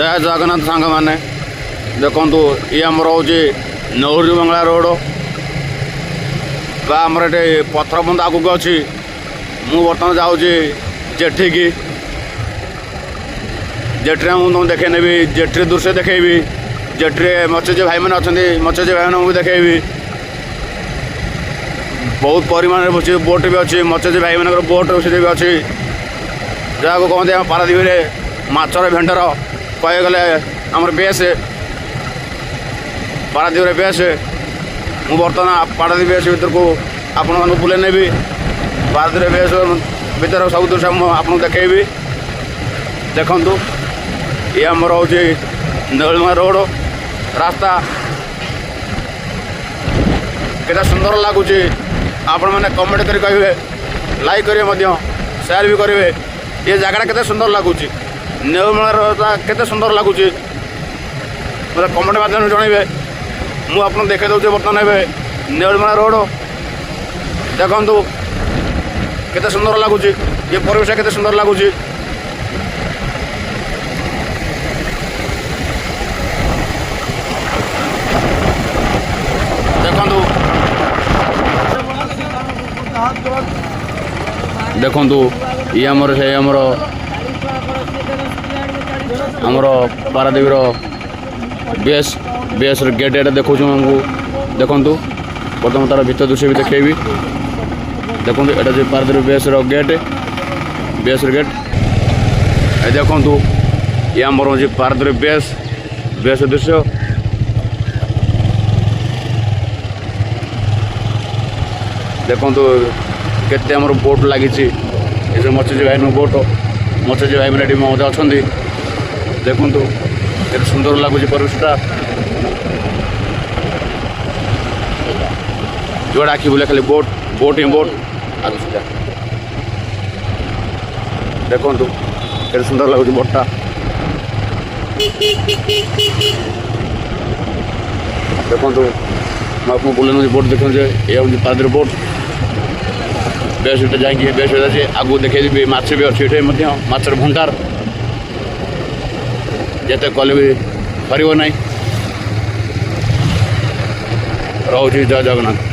जय जगन्नाथ सांग मैंने देखु ये आमर हूँ नौरी बंगला रोड आमर ये पथर बंद आगू अच्छी मु बर्तमान जाऊँगी जेठी की जेठी मुझे देखे नेबी जेठी दृश्य देखेबी जेठी मत्स्यजीवी भाई मैंने अच्छा मत्स्यजीवी भाई मैंने देखेबी बहुत परिमाण में बोट भी अच्छी मत्स्यजीवी भाई मान बोट भी अच्छी जहाँ को कहते हैं पारादीप माछर भेंटर कह गले आमर बेस पारादीप बेस मु बर्तमान पारादीप बेस भर को आपण बुले नेबी पारादीप बेस भर सब दृश्य आपको देखेबी देखु ये आमर हूँ नौलमा रोड रास्ता केटा सुंदर लगुच आपण मैंने कमेंट कर कहे लाइक करेंगे शेयर भी करेंगे ये जगह केते सुंदर लगुच नेउलमा रास्ता केते सुंदर लगुच मतलब कमेंट माध्यम जनइबे मु आपन देखे दउचे बर्तमान एबे नेउलमा रोड देखंतु केते सुंदर लगुच ये परिवेश केते सुंदर लगुच देखु ये आमर से आमर पारादीप बेस बेस गेट एटा देखो आमको देखु बर्तमान तार भीतर दृश्य भी देखेबी देखो एटा जो पारादीप बेस गेट देखु ये आमर हूँ पारादीप बेस दृश्य देखु केते आमर बोट लगी ये जो मत्स्यजीवी भाई बोट मत्स्यजीवी भाई मैंने मजा अच्छा देखु केते सुंदर लगुच परिवेशटा जोड़ा आखि बुले खाली बोट बोट ही बोट देखु केते सुंदर लगुच बोटा देखु आपको बुले बोट देखो ये हूँ पारादीप बोट बेस जाकि बेस अच्छे आगू देखे माछ भी अच्छी ये माछर भंडार जिते कले भी फरना रोचे जय जगन्नाथ।